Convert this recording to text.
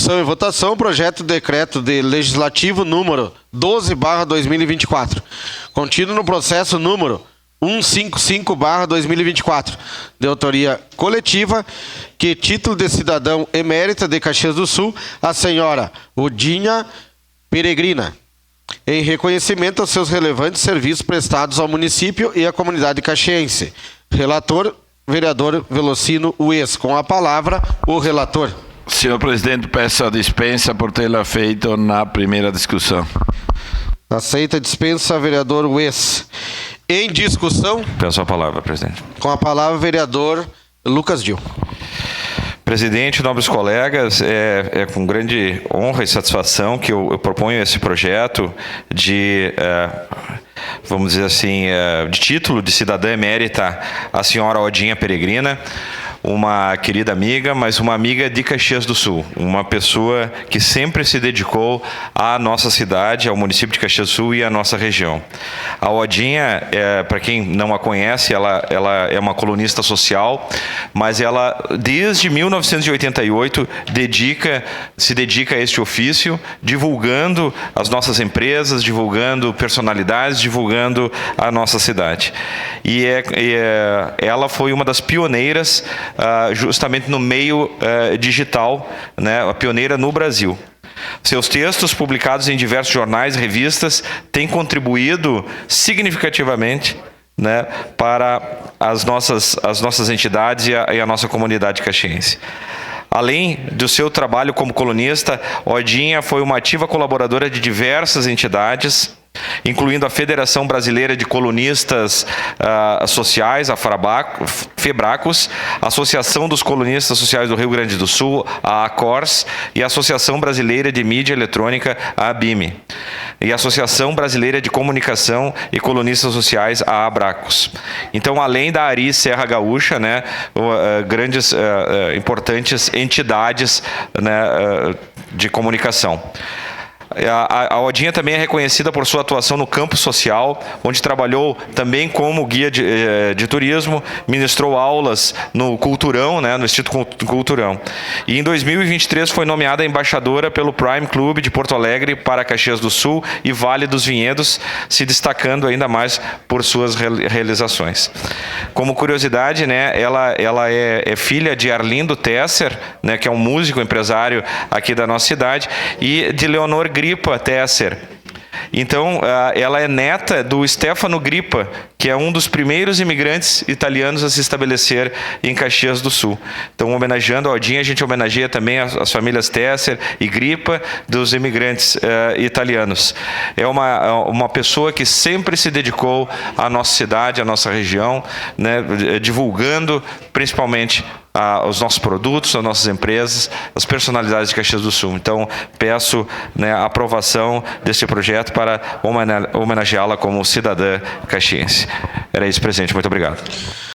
discussão e votação, o projeto de decreto legislativo número 12/2024, contido no processo número 155/2024, de autoria coletiva, que título de cidadão emérita de Caxias do Sul, a senhora Odinha Peregrina, em reconhecimento aos seus relevantes serviços prestados ao município e à comunidade caxiense. Relator, vereador Velocino Ues. Com a palavra, o relator. Senhor presidente, peço a dispensa por tê-la feito na primeira discussão. Aceita a dispensa, vereador Ues. Em discussão. Peço a palavra, presidente. Com a palavra, vereador Lucas Dil. Presidente, nobres colegas, é com grande honra e satisfação que eu proponho esse projeto de, vamos dizer assim, de título de cidadã emérita a senhora Odinha Peregrina, uma querida amiga, mas uma amiga de Caxias do Sul, uma pessoa que sempre se dedicou à nossa cidade, ao município de Caxias do Sul e à nossa região. A Odinha, para quem não a conhece, ela é uma colunista social, mas ela, desde 1988, se dedica a este ofício, divulgando as nossas empresas, divulgando personalidades, divulgando a nossa cidade. E ela foi uma das pioneiras justamente no meio digital, né, a pioneira no Brasil. Seus textos, publicados em diversos jornais e revistas, têm contribuído significativamente, né, para as nossas entidades e a nossa comunidade caxiense. Além do seu trabalho como colunista, Odinha foi uma ativa colaboradora de diversas entidades, incluindo a Federação Brasileira de Colunistas Sociais, a FEBRACOS, a Associação dos Colunistas Sociais do Rio Grande do Sul, a ACORS, e a Associação Brasileira de Mídia Eletrônica, a ABIME, e a Associação Brasileira de Comunicação e Colunistas Sociais, a ABRACOS. Então, além da ARI Serra Gaúcha, né, grandes, importantes entidades, né, de comunicação. A Odinha também é reconhecida por sua atuação no campo social, onde trabalhou também como guia de turismo, ministrou aulas no Culturão, né, no Instituto Culturão. E em 2023 foi nomeada embaixadora pelo Prime Club de Porto Alegre para Caxias do Sul e Vale dos Vinhedos, se destacando ainda mais por suas realizações. Como curiosidade, né, ela é filha de Arlindo Tesser, né, que é um músico, empresário aqui da nossa cidade, e de Leonor Grippa Tesser. Então, ela é neta do Stefano Grippa, que é um dos primeiros imigrantes italianos a se estabelecer em Caxias do Sul. Então, homenageando a Odinha, a gente homenageia também as famílias Tesser e Grippa dos imigrantes italianos. É uma pessoa que sempre se dedicou à nossa cidade, à nossa região, né, divulgando principalmente os nossos produtos, as nossas empresas, as personalidades de Caxias do Sul. Então, peço, né, a aprovação desse projeto para homenageá-la como cidadã caxiense. Era isso, presidente. Muito obrigado.